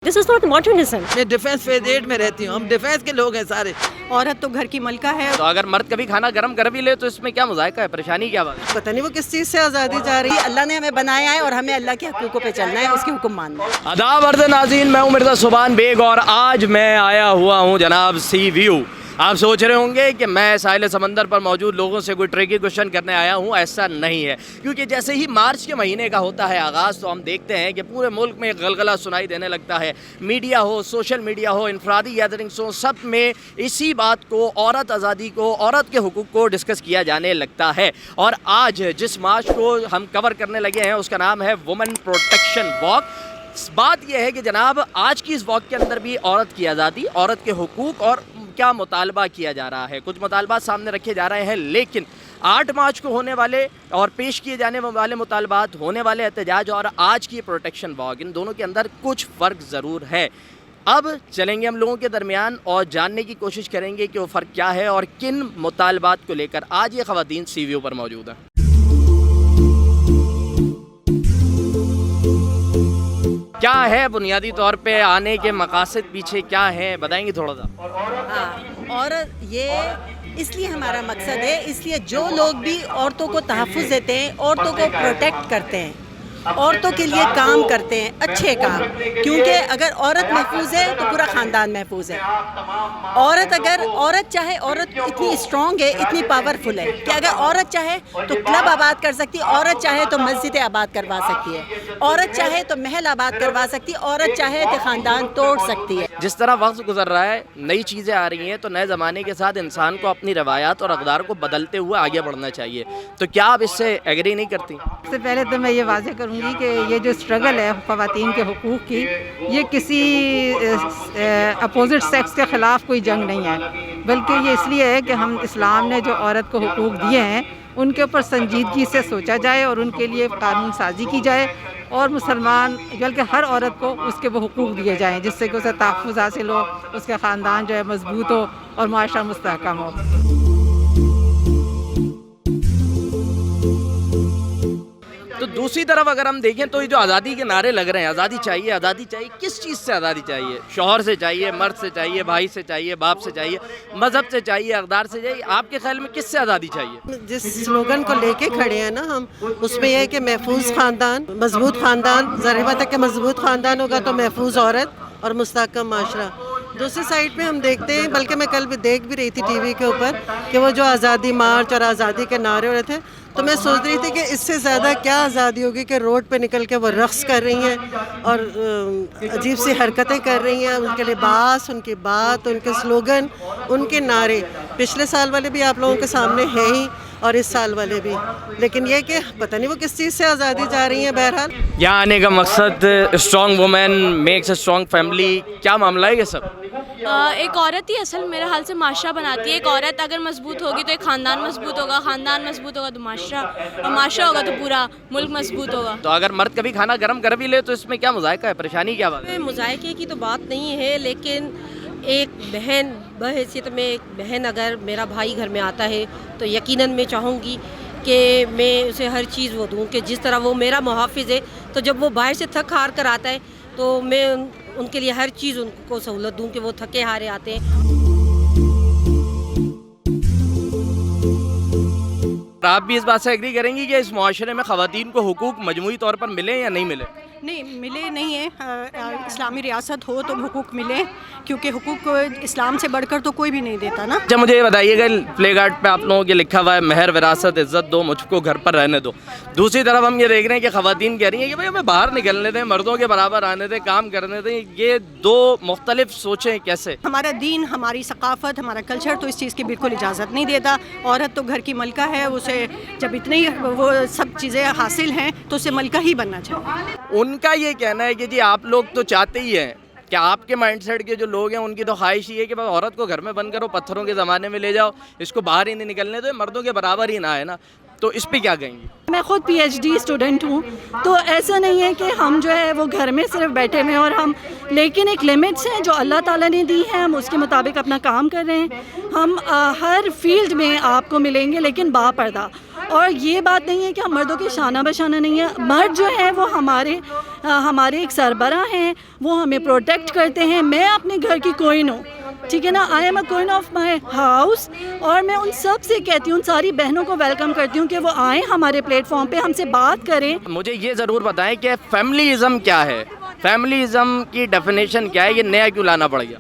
This is not modernism. میں defence phase 8 میں رہتی ہوں, ہم ڈیفینس کے لوگ ہیں سارے. عورت تو گھر کی ملکہ ہے. تو اگر مرد کبھی کھانا گرم کر بھی لے تو اس میں کیا مذائقہ ہے, پریشانی کیا بات ہے؟ پتہ نہیں وہ کس چیز سے آزادی جا رہی ہے. اللہ نے ہمیں بنایا ہے اور ہمیں اللہ کے حقوقوں پہ چلنا ہے, اس کے حکم ماننا ہے. آداب عرض ناظرین, میں ہوں مرزا سبحان بیگ اور آج میں آیا ہوا ہوں جناب سی ویو. آپ سوچ رہے ہوں گے کہ میں ساحل سمندر پر موجود لوگوں سے کوئی ٹریکی کوشچن کرنے آیا ہوں. ایسا نہیں ہے, کیونکہ جیسے ہی مارچ کے مہینے کا ہوتا ہے آغاز تو ہم دیکھتے ہیں کہ پورے ملک میں ایک غلغلہ سنائی دینے لگتا ہے. میڈیا ہو, سوشل میڈیا ہو, انفرادی گیدرنگس ہو, سب میں اسی بات کو, عورت آزادی کو, عورت کے حقوق کو ڈسکس کیا جانے لگتا ہے. اور آج جس مارچ کو ہم کور کرنے لگے ہیں اس کا نام ہے وومن پروٹیکشن واک. بات یہ ہے کہ جناب آج کی اس واک کے اندر بھی عورت کی آزادی, عورت کے حقوق اور کیا مطالبہ کیا جا رہا ہے. کچھ مطالبات سامنے رکھے جا رہے ہیں, لیکن 8 مارچ کو ہونے والے اور پیش کیے جانے والے مطالبات, ہونے والے احتجاج اور آج کی پروٹیکشن واک, ان دونوں کے اندر کچھ فرق ضرور ہے. اب چلیں گے ہم لوگوں کے درمیان اور جاننے کی کوشش کریں گے کہ وہ فرق کیا ہے اور کن مطالبات کو لے کر آج یہ خواتین سی ویو پر موجود ہیں. کیا ہے بنیادی طور پہ آنے کے مقاصد پیچھے کیا ہے, بتائیں گے تھوڑا سا؟ اور یہ اس لیے ہمارا مقصد ہے, اس لیے جو لوگ بھی عورتوں کو تحفظ دیتے ہیں, عورتوں کو پروٹیکٹ کرتے ہیں, عورتوں کے لیے کام کرتے ہیں, اچھے کام, کیونکہ اگر عورت محفوظ ہے تو پورا خاندان محفوظ ہے. عورت چاہے, عورت اتنی اسٹرانگ ہے, اتنی پاورفل ہے کہ اگر عورت چاہے تو کلب آباد کر سکتی ہے, عورت چاہے تو مسجد آباد کروا سکتی ہے, عورت چاہے تو محل آباد کروا سکتی ہے, عورت چاہے تو خاندان توڑ سکتی ہے. جس طرح وقت گزر رہا ہے, نئی چیزیں آ رہی ہیں, تو نئے زمانے کے ساتھ انسان کو اپنی روایات اور اقدار کو بدلتے ہوئے آگے بڑھنا چاہیے. تو کیا آپ اس سے ایگری نہیں کرتی؟ سب سے پہلے تو میں یہ واضح کروں گی کہ یہ جو اسٹرگل ہے خواتین کے حقوق کی, یہ کسی اپوزٹ سیکس کے خلاف کوئی جنگ نہیں ہے, بلکہ یہ اس لیے ہے کہ ہم اسلام نے جو عورت کو حقوق دیے ہیں ان کے اوپر سنجیدگی سے سوچا جائے اور ان کے لیے قانون سازی کی جائے, اور مسلمان بلکہ ہر عورت کو اس کے وہ حقوق دیے جائیں جس سے کہ اسے تحفظ حاصل ہو, اس کے خاندان جو ہے مضبوط ہو اور معاشرہ مستحکم ہو. تو دوسری طرف اگر ہم دیکھیں تو یہ جو آزادی کے نعرے لگ رہے ہیں, آزادی چاہیے, آزادی چاہیے, کس چیز سے آزادی چاہیے؟ شوہر سے چاہیے, مرد سے چاہیے, بھائی سے چاہیے, باپ سے چاہیے, مذہب سے چاہیے, اقدار سے چاہیے؟ آپ کے خیال میں کس سے آزادی چاہیے؟ جس سلوگن کو لے کے کھڑے ہیں نا ہم, اس میں یہ ہے کہ محفوظ خاندان, مضبوط خاندان. ظاہر بات ہے کہ مضبوط خاندان ہوگا تو محفوظ عورت اور مستحکم معاشرہ. دوسری سائڈ پہ ہم دیکھتے ہیں, بلکہ میں کل بھی دیکھ بھی رہی تھی ٹی وی کے اوپر کہ وہ جو آزادی مارچ اور آزادی کے نعرے ہو رہے تھے, تو میں سوچ رہی تھی کہ اس سے زیادہ کیا آزادی ہوگی کہ روڈ پہ نکل کے وہ رقص کر رہی ہیں اور عجیب سی حرکتیں کر رہی ہیں. ان کے لباس, ان کی بات, ان کے سلوگن, ان کے نعرے پچھلے سال والے بھی آپ لوگوں کے سامنے ہیں ہی اور اس سال والے بھی, لیکن یہ کہ پتہ نہیں وہ کس چیز سے آزادی جا رہی ہیں. بہرحال یہاں آنے کا مقصد strong woman makes a strong family, کیا معاملہ ہے یہ سب؟ ایک عورت ہی اصل میرے حال سے معاشرہ بناتی ہے. ایک عورت اگر مضبوط ہوگی تو ایک خاندان مضبوط ہوگا, خاندان مضبوط ہوگا تو معاشرہ, اور معاشرہ ہوگا تو پورا ملک مضبوط ہوگا. تو اگر مرد کبھی کھانا گرم کر بھی لے تو اس میں کیا مذائقہ ہے, پریشانی کیا بات ہے؟ مذائقے کی تو بات نہیں ہے, لیکن ایک بہن بحیثیت میں, ایک بہن اگر میرا بھائی گھر میں آتا ہے تو یقیناً میں چاہوں گی کہ میں اسے ہر چیز وہ دوں, کہ جس طرح وہ میرا محافظ ہے تو جب وہ باہر سے تھک ہار کر آتا ہے تو میں ان کے لیے ہر چیز ان کو سہولت دوں کہ وہ تھکے ہارے آتے ہیں. آپ بھی اس بات سے ایگری کریں گی کہ اس معاشرے میں خواتین کو حقوق مجموعی طور پر ملے یا نہیں ملے؟ نہیں ملے نہیں ہے. اسلامی ریاست ہو تو حقوق ملے, کیونکہ حقوق کو اسلام سے بڑھ کر تو کوئی بھی نہیں دیتا نا. اچھا مجھے یہ بتائیے گا, پلے کارڈ پہ آپ لوگوں کے لکھا ہوا ہے مہر وراثت عزت دو, مجھ کو گھر پر رہنے دو. دوسری طرف ہم یہ دیکھ رہے ہیں کہ خواتین کہہ رہی ہیں کہ بھائی ہمیں باہر نکلنے دیں, مردوں کے برابر آنے دیں, کام کرنے دیں. یہ دو مختلف سوچیں کیسے؟ ہمارا دین, ہماری ثقافت, ہمارا کلچر تو اس چیز کی بالکل اجازت نہیں دیتا. عورت تو گھر کی ملکہ ہے, اسے جب اتنی وہ سب چیزیں حاصل ہیں تو اسے ملکہ ہی بننا چاہیے. ان کا یہ کہنا ہے کہ جی آپ لوگ تو چاہتے ہی ہیں کہ آپ کے مائنڈ سیٹ کے جو لوگ ہیں ان کی تو خواہش یہ ہے کہ بس عورت کو گھر میں بند کرو, پتھروں کے زمانے میں لے جاؤ, اس کو باہر ہی نہیں نکلنے دو, مردوں کے برابر ہی نہ ہے نا. تو اس پہ کیا کہیں گی؟ میں خود پی ایچ ڈی اسٹوڈنٹ ہوں, تو ایسا نہیں ہے کہ ہم جو ہے وہ گھر میں صرف بیٹھے ہوئے ہیں, اور ہم لیکن ایک لمٹس ہیں جو اللہ تعالیٰ نے دی ہیں, ہم اس کے مطابق اپنا کام کر رہے ہیں. ہم ہر فیلڈ میں آپ کو ملیں گے لیکن با پردہ. اور یہ بات نہیں ہے کہ ہم مردوں کے شانہ بشانہ نہیں ہیں. مرد جو ہے وہ ہمارے ایک سربراہ ہیں, وہ ہمیں پروٹیکٹ کرتے ہیں. میں اپنے گھر کی کوئن ہوں, ٹھیک ہے نا, I am a queen of my house. اور میں ان سب سے کہتی ہوں, ساری بہنوں کو ویلکم کرتی ہوں کہ وہ آئیں ہمارے پلیٹ فارم پہ, ہم سے بات کریں. مجھے یہ ضرور بتائیں کہ فیملیزم کیا ہے, فیملیزم کی ڈیفینیشن کیا ہے, یہ نیا کیوں لانا پڑ گیا؟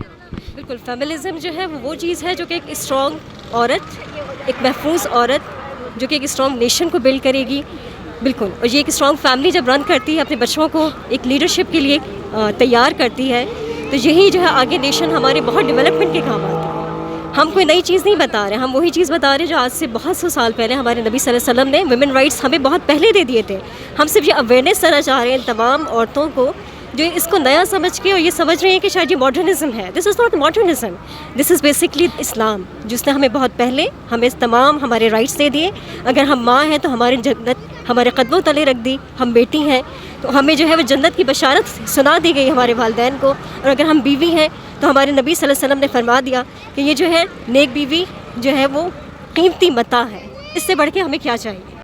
بالکل, فیمنزم جو ہے وہ چیز ہے جو کہ ایک اسٹرانگ عورت, ایک محفوظ عورت جو کہ ایک اسٹرانگ نیشن کو بلڈ کرے گی. بالکل, اور یہ ایک اسٹرانگ فیملی جب رن کرتی ہے, اپنے بچوں کو ایک لیڈرشپ کے لیے تیار کرتی ہے, تو یہی جو ہے آگے نیشن ہمارے بہت ڈیولپمنٹ کے کام آتی ہے. ہم کوئی نئی چیز نہیں بتا رہے, ہم وہی چیز بتا رہے ہیں جو آج سے بہت سو سال پہلے ہمارے نبی صلی اللہ علیہ وسلم نے ویمن رائٹس ہمیں بہت پہلے دے دیے تھے. ہم صرف یہ اویئرنیس دینا چاہ رہے ہیں تمام عورتوں کو جو اس کو نیا سمجھ کے اور یہ سمجھ رہے ہیں کہ شاید یہ ماڈرنزم ہے. This is not modernism, this is basically Islam, جس نے ہمیں بہت پہلے ہمیں تمام ہمارے رائٹس دے دیے. اگر ہم ماں ہیں تو ہماری جنت ہمارے قدموں تلے رکھ دی, ہم بیٹی ہیں تو ہمیں جو ہے وہ جنت کی بشارت سنا دی گئی ہمارے والدین کو, اور اگر ہم بیوی ہیں تو ہمارے نبی صلی اللہ علیہ وسلم نے فرما دیا کہ یہ جو ہے نیک بیوی جو ہے وہ قیمتی متاع ہے. اس سے بڑھ کے ہمیں کیا چاہیے؟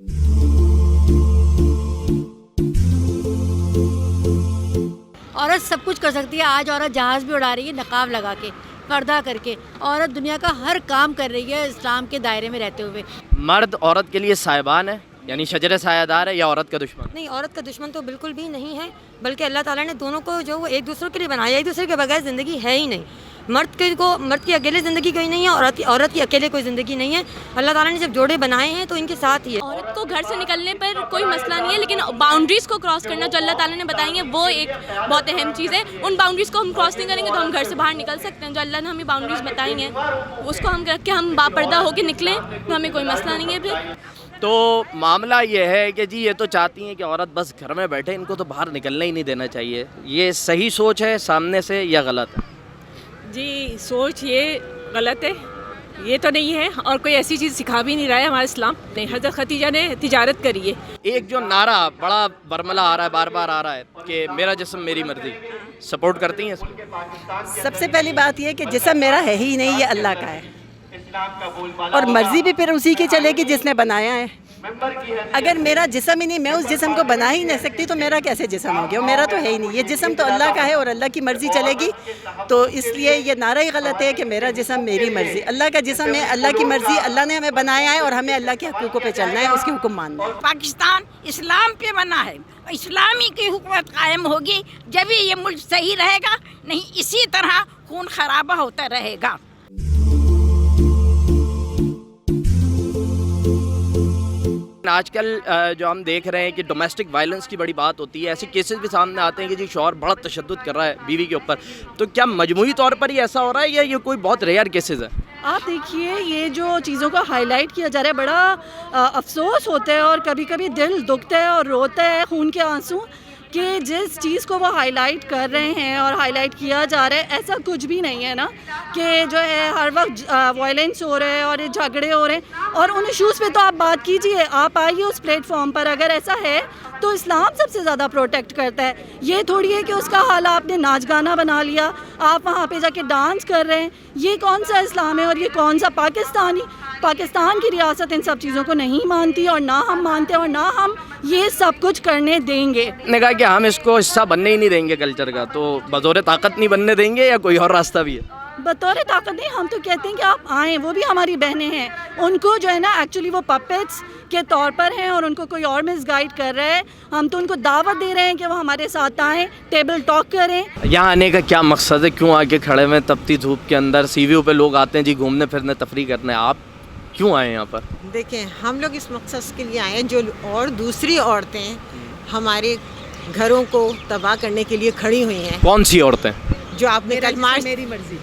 عورت سب کچھ کر سکتی ہے. آج عورت جہاز بھی اڑا رہی ہے نقاب لگا کے, پردہ کر کے. عورت دنیا کا ہر کام کر رہی ہے اسلام کے دائرے میں رہتے ہوئے. مرد عورت کے لیے سائبان ہے, یعنی شجر سایہ دار ہے, یا عورت کا دشمن؟ نہیں, عورت کا دشمن تو بالکل بھی نہیں ہے, بلکہ اللہ تعالیٰ نے دونوں کو جو وہ ایک دوسرے کے لیے بنایا, ایک دوسرے کے بغیر زندگی ہے ہی نہیں. مرد کی اکیلے زندگی کوئی نہیں ہے, عورت کی اکیلے کوئی زندگی نہیں ہے. اللہ تعالیٰ نے جب جوڑے بنائے ہیں تو ان کے ساتھ ہی ہے. عورت کو گھر سے نکلنے پر کوئی مسئلہ نہیں ہے, لیکن باؤنڈریز کو کراس کرنا جو اللہ تعالیٰ نے بتائی ہیں وہ ایک بہت اہم چیز ہے. ان باؤنڈریز کو ہم کراس نہیں کریں گے تو ہم گھر سے باہر نکل سکتے ہیں. جو اللہ نے ہمیں باؤنڈریز بتائی ہیں اس کو ہم رکھ کے ہم باپردہ ہو کے نکلیں تو ہمیں کوئی مسئلہ نہیں ہے. پھر تو معاملہ یہ ہے کہ جی یہ تو چاہتی ہیں کہ عورت بس گھر میں بیٹھے, ان کو تو باہر نکلنا ہی نہیں دینا چاہیے. یہ صحیح سوچ ہے سامنے سے یا غلط ہے؟ جی سوچ یہ غلط ہے, یہ تو نہیں ہے, اور کوئی ایسی چیز سکھا بھی نہیں رہا ہے ہمارا اسلام. نہیں, حضرت خدیجہ نے تجارت کری ہے. ایک جو نعرہ بڑا برملا آ رہا ہے, بار بار آ رہا ہے کہ میرا جسم میری مرضی, سپورٹ کرتی ہیں اس کو؟ سب سے پہلی بات یہ کہ جسم میرا ہے ہی نہیں, یہ اللہ کا ہے, اور مرضی بھی پھر اسی کی چلے گی جس نے بنایا ہے. اگر میرا جسم ہی نہیں, میں اس جسم کو بنا ہی نہیں سکتی, تو میرا کیسے جسم ہو گیا؟ میرا تو ہے ہی نہیں. یہ جسم تو اللہ کا ہے اور اللہ کی مرضی چلے گی, تو اس لیے یہ نعرہ ہی غلط ہے کہ میرا جسم میری مرضی. اللہ کا جسم ہے, اللہ کی مرضی, اللہ نے ہمیں بنایا ہے اور ہمیں اللہ کے حقوقوں پہ چلنا ہے, اس کے حکم ماننا ہے. پاکستان اسلام پہ بنا ہے, اسلامی کی حکومت قائم ہوگی جبھی یہ ملک صحیح رہے گا, نہیں اسی طرح خون خرابہ ہوتا رہے گا. آج کل جو ہم دیکھ رہے ہیں کہ ڈومیسٹک وائلنس کی بڑی بات ہوتی ہے, ایسے کیسز بھی سامنے آتے ہیں کہ جی شوہر بڑا تشدد کر رہا ہے بیوی کے اوپر, تو کیا مجموعی طور پر ہی ایسا ہو رہا ہے یا یہ کوئی بہت ریئر کیسز ہے؟ آپ دیکھیے, یہ جو چیزوں کا ہائی لائٹ کیا جا رہا ہے, بڑا افسوس ہوتا ہے اور کبھی کبھی دل دکھتا ہے اور روتا ہے خون کے آنسو کہ جس چیز کو وہ ہائی لائٹ کر رہے ہیں اور ہائی لائٹ کیا جا رہا ہے, ایسا کچھ بھی نہیں ہے نا کہ جو ہے ہر وقت وائلنس ہو رہا ہے اور جھگڑے ہو رہے ہیں. اور ان ایشوز پہ تو آپ بات کیجئے, آپ آئیے اس پلیٹ فارم پر. اگر ایسا ہے تو اسلام سب سے زیادہ پروٹیکٹ کرتا ہے. یہ تھوڑی ہے کہ اس کا حال آپ نے ناچ گانا بنا لیا, آپ وہاں پہ جا کے ڈانس کر رہے ہیں. یہ کون سا اسلام ہے اور یہ کون سا پاکستان کی ریاست ان سب چیزوں کو نہیں مانتی, اور نہ ہم مانتے اور نہ ہم یہ سب کچھ کرنے دیں گے. نے کہا کہ ہم اس کو حصہ بننے ہی نہیں دیں گے کلچر کا, تو بطور طاقت نہیں بننے دیں گے یا کوئی اور راستہ بھی ہے؟ بطور طاقت نہیں, ہم تو کہتے ہیں کہ آپ آئیں, وہ بھی ہماری بہنیں ہیں. ان کو جو ہے نا ایکچولی وہ پپیٹس کے طور پر ہیں اور ان کو کوئی اور مس گائیڈ کر رہا ہے. ہم تو ان کو دعوت دے رہے ہیں کہ وہ ہمارے ساتھ آئیں, ٹیبل ٹاک کریں. یہاں آنے کا کیا مقصد ہے؟ کیوں آ کے کھڑے ہوئے تپتی دھوپ کے اندر؟ سی ویو پہ لوگ آتے ہیں جی گھومنے پھرنے تفریح کرنے, آپ کیوں آئے یہاں پر؟ دیکھیں, ہم لوگ اس مقصد کے لیے آئے ہیں, جو اور دوسری عورتیں ہمارے گھروں کو تباہ کرنے کے لیے کھڑی ہوئی ہیں. کون سی عورتیں؟ جو آپ نے کل مارچ, میری مرضی,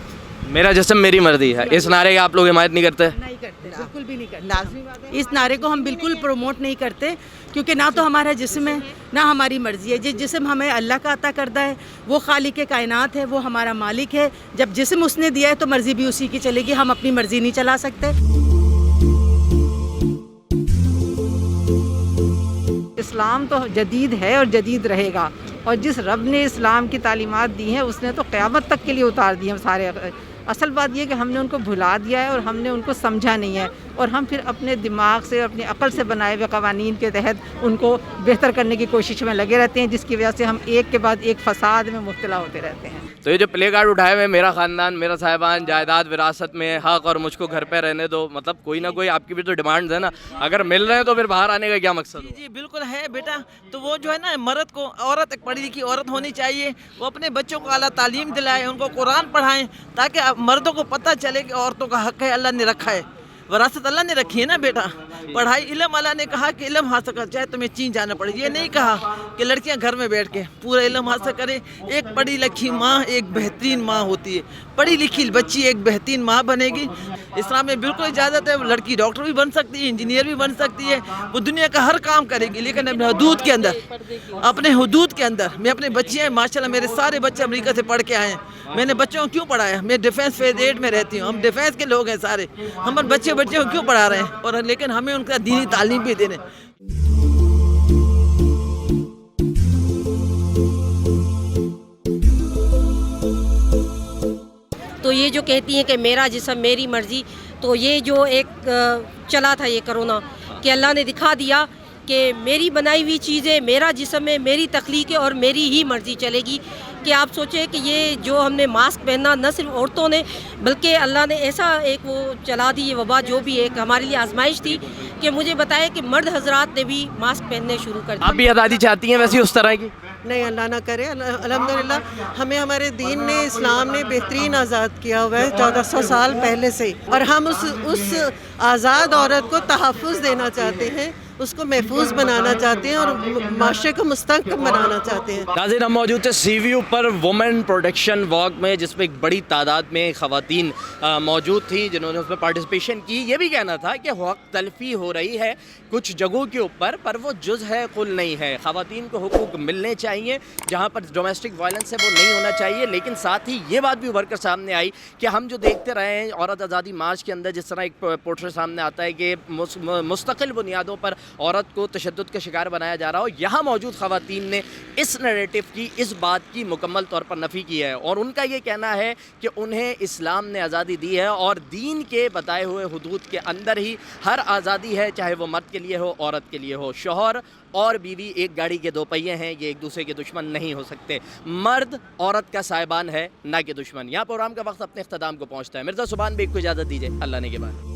میرا جسم میری مرضی ہے, اس نعرے کی آپ لوگ حمایت نہیں کرتے؟ نہیں کرتے, بالکل بھی نہیں کرتے. لازمی بات ہے, اس نعرے کو ہم بالکل پروموٹ نہیں کرتے, کیونکہ نہ تو ہمارا جسم ہے نہ ہماری مرضی ہے. جس جسم ہمیں اللہ کا عطا کردہ ہے وہ خالق کائنات ہے, وہ ہمارا مالک ہے. جب جسم اس نے دیا ہے تو مرضی بھی اسی کی چلے گی, ہم اپنی مرضی نہیں چلا سکتے. اسلام تو جدید ہے اور جدید رہے گا, اور جس رب نے اسلام کی تعلیمات دی ہیں اس نے تو قیامت تک کے لیے اتار دی ہیں سارے. اصل بات یہ کہ ہم نے ان کو بھلا دیا ہے اور ہم نے ان کو سمجھا نہیں ہے, اور ہم پھر اپنے دماغ سے اپنی عقل سے بنائے ہوئے قوانین کے تحت ان کو بہتر کرنے کی کوشش میں لگے رہتے ہیں، جس کی وجہ سے ہم ایک کے بعد ایک فساد میں مبتلا ہوتے رہتے ہیں۔ تو یہ جو پلے کارڈ اٹھائے ہوئے میرا خاندان، میرا صاحبان، جائیداد وراثت میں حق اور مجھ کو گھر پہ رہنے دو، مطلب کوئی نہ کوئی آپ کی بھی تو ڈیمانڈز ہے نا، اگر مل رہے ہیں تو پھر باہر آنے کا کیا مقصد ہو؟ جی بالکل ہے بیٹا، تو وہ جو ہے نا مرد کو، عورت ایک پڑھی لکھی عورت ہونی چاہیے، وہ اپنے بچوں کو اعلیٰ تعلیم دلائے، ان کو قرآن پڑھائیں تاکہ مردوں کو پتہ چلے کہ عورتوں کا حق ہے، اللہ نے رکھا ہے، وراثت اللہ نے رکھی ہے نا بیٹا۔ پڑھائی علم، اللہ نے کہا کہ علم حاصل کر، چاہے تمہیں چین جانا پڑے، یہ نہیں کہا کہ لڑکیاں گھر میں بیٹھ کے پورا علم حاصل کریں۔ ایک پڑھی لکھی ماں ایک بہترین ماں ہوتی ہے، پڑھی لکھی بچی ایک بہترین ماں بنے گی۔ اسلام میں بالکل اجازت ہے، لڑکی ڈاکٹر بھی بن سکتی ہے، انجینئر بھی بن سکتی ہے، وہ دنیا کا ہر کام کرے گی، لیکن اپنے حدود کے اندر، اپنے حدود کے اندر۔ میں اپنے بچے ہیں ماشاءاللہ، میرے سارے بچے امریکہ سے پڑھ کے آئے ہیں، میں نے بچوں کو کیوں پڑھایا؟ میں ڈیفینس فیز 8 میں رہتی ہوں، ہم ڈیفینس کے لوگ ہیں سارے، ہم بچوں کو کیوں پڑھا رہے ہیں، اور لیکن ہمیں ان کا دینی تعلیم بھی دینے۔ تو یہ جو کہتی ہیں کہ میرا جسم میری مرضی، تو یہ جو ایک چلا تھا یہ کرونا، کہ اللہ نے دکھا دیا کہ میری بنائی ہوئی چیزیں، میرا جسم ہے، میری تخلیق ہے اور میری ہی مرضی چلے گی۔ کہ آپ سوچیں کہ یہ جو ہم نے ماسک پہننا، نہ صرف عورتوں نے بلکہ اللہ نے ایسا ایک وہ چلا دی، یہ وبا جو بھی ایک ہمارے لیے آزمائش تھی، کہ مجھے بتایا کہ مرد حضرات نے بھی ماسک پہننے شروع کر دیا۔ آپ بھی آزادی چاہتی ہیں ویسے اس طرح کی؟ نہیں، اللہ نہ کرے، الحمدللہ ہمیں ہمارے دین نے، اسلام نے بہترین آزاد کیا ہوا ہے 1400 سال پہلے سے، اور ہم اس آزاد عورت کو تحفظ دینا چاہتے ہیں، اس کو محفوظ بنانا چاہتے ہیں اور معاشرے کو مستحکم بنانا چاہتے ہیں۔ ناظرین، ہم موجود تھے سی وی یو پر وومن پروٹیکشن واک میں، جس میں ایک بڑی تعداد میں خواتین موجود تھیں جنہوں نے اس میں پارٹیسپیشن کی۔ یہ بھی کہنا تھا کہ حق تلفی ہو رہی ہے کچھ جگہوں کے اوپر، پر وہ جز ہے کل نہیں ہے۔ خواتین کو حقوق ملنے چاہیے، جہاں پر ڈومیسٹک وائلنس ہے وہ نہیں ہونا چاہیے، لیکن ساتھ ہی یہ بات بھی ابھر کر سامنے آئی کہ ہم جو دیکھتے رہے ہیں عورت آزادی مارچ کے اندر، جس طرح ایک پورٹریٹ سامنے آتا ہے کہ مستقل بنیادوں پر عورت کو تشدد کا شکار بنایا جا رہا ہو، یہاں موجود خواتین نے اس نیریٹو کی، اس بات کی مکمل طور پر نفی کی ہے، اور ان کا یہ کہنا ہے کہ انہیں اسلام نے آزادی دی ہے اور دین کے بتائے ہوئے حدود کے اندر ہی ہر آزادی ہے، چاہے وہ مرد کے لیے ہو، عورت کے لیے ہو۔ شوہر اور بیوی ایک گاڑی کے دو پہیے ہیں، یہ ایک دوسرے کے دشمن نہیں ہو سکتے۔ مرد عورت کا صاحبان ہے، نہ کہ دشمن۔ یہاں پروگرام کا وقت اپنے اختتام کو پہنچتا ہے۔ مرزا سبحان بیگ کو اجازت دیجیے، اللہ نے کے بعد۔